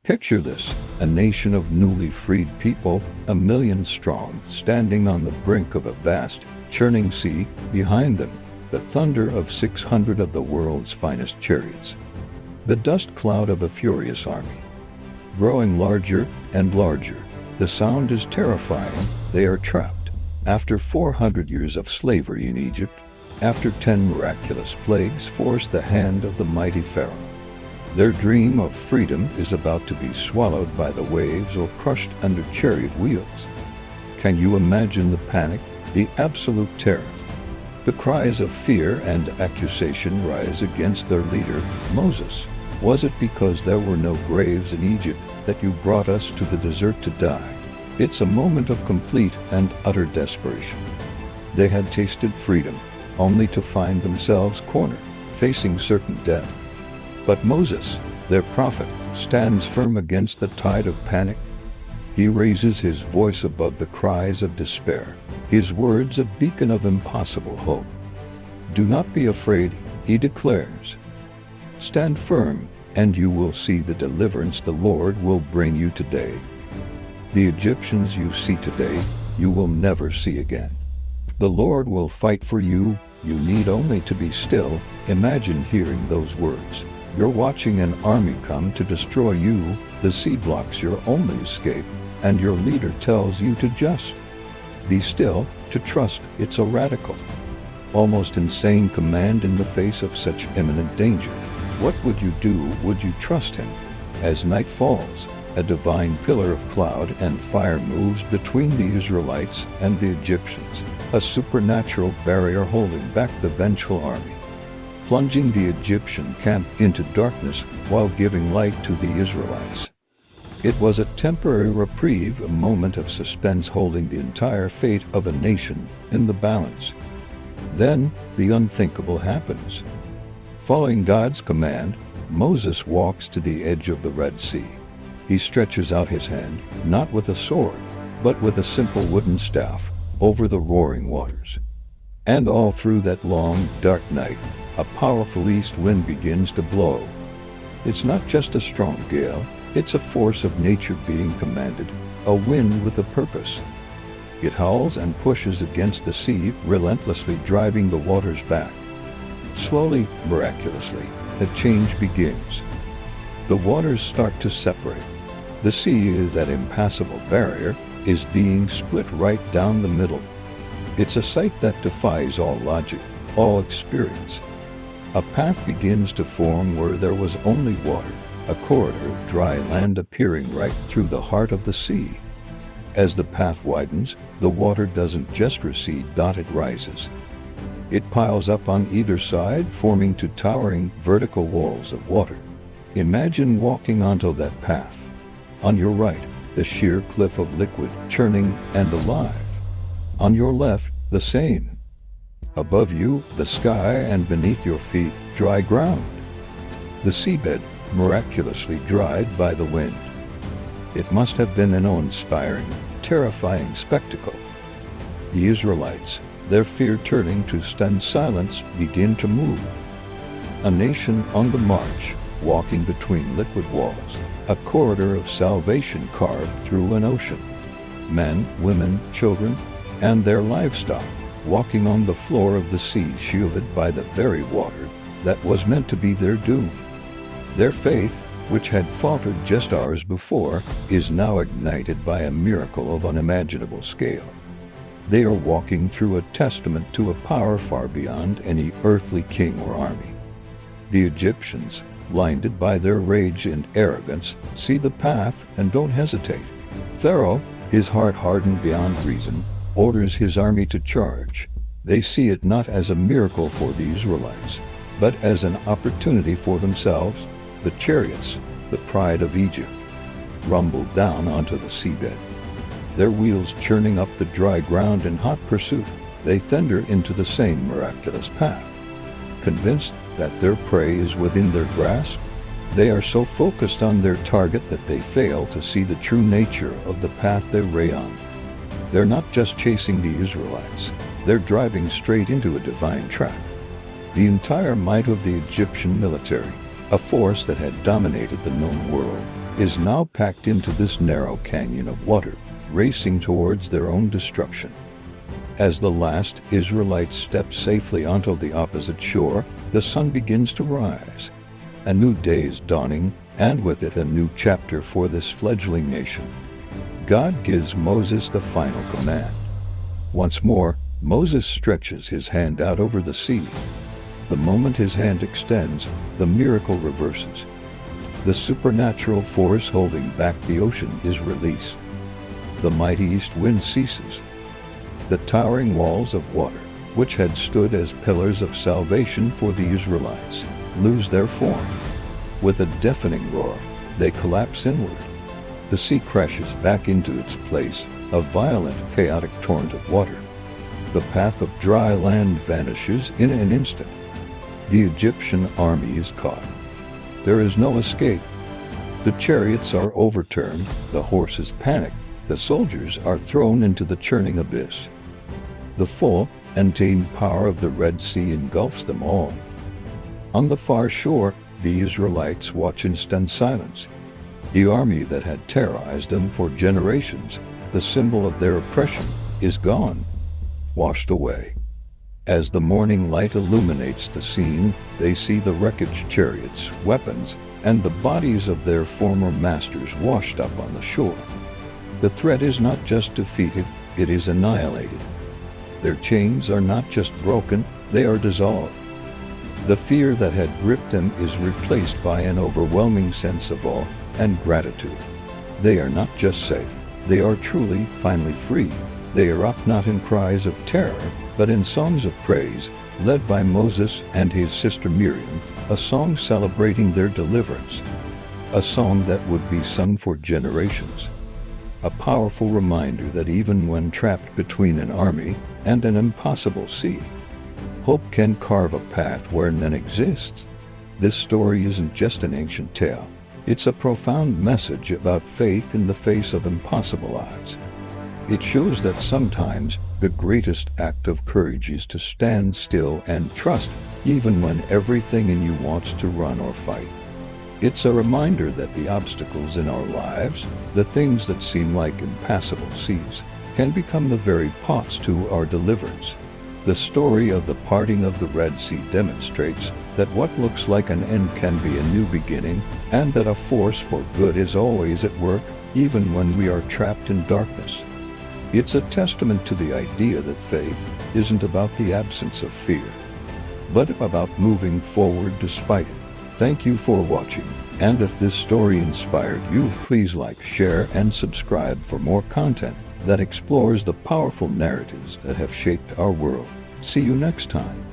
Picture this, a nation of newly freed people, 1 million strong, standing on the brink of a vast, churning sea, behind them, the thunder of 600 of the world's finest chariots. The dust cloud of a furious army. Growing larger and larger, the sound is terrifying. They are trapped. After 400 years of slavery in Egypt, after 10 miraculous plagues forced the hand of the mighty Pharaoh, their dream of freedom is about to be swallowed by the waves or crushed under chariot wheels. Can you imagine the panic, the absolute terror? The cries of fear and accusation rise against their leader, Moses. Was it because there were no graves in Egypt that you brought us to the desert to die? It's a moment of complete and utter desperation. They had tasted freedom, only to find themselves cornered, facing certain death. But Moses, their prophet, stands firm against the tide of panic. He raises his voice above the cries of despair, his words a beacon of impossible hope. Do not be afraid, he declares. Stand firm, and you will see the deliverance the Lord will bring you today. The Egyptians you see today, you will never see again. The Lord will fight for you. You need only to be still. Imagine hearing those words. You're watching an army come to destroy you. The sea blocks your only escape, and your leader tells you to just be still, to trust. It's a radical, almost insane command in the face of such imminent danger. What would you do? Would you trust him? As night falls, a divine pillar of cloud and fire moves between the Israelites and the Egyptians, a supernatural barrier holding back the vengeful army, plunging the Egyptian camp into darkness while giving light to the Israelites. It was a temporary reprieve, a moment of suspense holding the entire fate of a nation in the balance. Then, the unthinkable happens. Following God's command, Moses walks to the edge of the Red Sea. He stretches out his hand, not with a sword, but with a simple wooden staff, over the roaring waters. And all through that long, dark night, a powerful east wind begins to blow. It's not just a strong gale, it's a force of nature being commanded, a wind with a purpose. It howls and pushes against the sea, relentlessly driving the waters back. Slowly, miraculously, a change begins. The waters start to separate. The sea, that impassable barrier, is being split right down the middle. It's a sight that defies all logic, all experience. A path begins to form where there was only water, a corridor of dry land appearing right through the heart of the sea. As the path widens, the water doesn't just recede, it rises. It piles up on either side, forming two towering vertical walls of water. Imagine walking onto that path. On your right, the sheer cliff of liquid, churning and alive. On your left, the same. Above you, the sky, and beneath your feet, dry ground. The seabed, miraculously dried by the wind. It must have been an awe-inspiring, terrifying spectacle. The Israelites, their fear turning to stunned silence, begin to move. A nation on the march, walking between liquid walls, a corridor of salvation carved through an ocean. Men, women, children, and their livestock, walking on the floor of the sea, shielded by the very water that was meant to be their doom. Their faith, which had faltered just hours before, is now ignited by a miracle of unimaginable scale. They are walking through a testament to a power far beyond any earthly king or army. The Egyptians, blinded by their rage and arrogance, see the path and don't hesitate. Pharaoh, his heart hardened beyond reason, orders his army to charge. They see it not as a miracle for the Israelites, but as an opportunity for themselves. The chariots, the pride of Egypt, rumble down onto the seabed, their wheels churning up the dry ground in hot pursuit. They thunder into the same miraculous path. Convinced that their prey is within their grasp, they are so focused on their target that they fail to see the true nature of the path they ray on. They're not just chasing the Israelites, they're driving straight into a divine trap. The entire might of the Egyptian military, a force that had dominated the known world, is now packed into this narrow canyon of water, racing towards their own destruction. As the last Israelites step safely onto the opposite shore, the sun begins to rise. A new day is dawning, and with it a new chapter for this fledgling nation. God gives Moses the final command. Once more, Moses stretches his hand out over the sea. The moment his hand extends, the miracle reverses. The supernatural force holding back the ocean is released. The mighty east wind ceases. The towering walls of water, which had stood as pillars of salvation for the Israelites, lose their form. With a deafening roar, they collapse inward. The sea crashes back into its place, a violent, chaotic torrent of water. The path of dry land vanishes in an instant. The Egyptian army is caught. There is no escape. The chariots are overturned, the horses panic, the soldiers are thrown into the churning abyss. The full, untamed power of the Red Sea engulfs them all. On the far shore, the Israelites watch in stunned silence. The army that had terrorized them for generations, the symbol of their oppression, is gone, washed away. As the morning light illuminates the scene, they see the wreckage chariots, weapons, and the bodies of their former masters washed up on the shore. The threat is not just defeated, it is annihilated. Their chains are not just broken, they are dissolved. The fear that had gripped them is replaced by an overwhelming sense of awe and gratitude. They are not just safe, they are truly, finally free. They erupt not in cries of terror, but in songs of praise, led by Moses and his sister Miriam, a song celebrating their deliverance. A song that would be sung for generations. A powerful reminder that even when trapped between an army and an impossible sea, hope can carve a path where none exists. This story isn't just an ancient tale. It's a profound message about faith in the face of impossible odds. It shows that sometimes the greatest act of courage is to stand still and trust, even when everything in you wants to run or fight. It's a reminder that the obstacles in our lives, the things that seem like impassable seas, can become the very paths to our deliverance. The story of the parting of the Red Sea demonstrates that what looks like an end can be a new beginning, and that a force for good is always at work, even when we are trapped in darkness. It's a testament to the idea that faith isn't about the absence of fear, but about moving forward despite it. Thank you for watching, and if this story inspired you, please like, share, and subscribe for more content that explores the powerful narratives that have shaped our world. See you next time.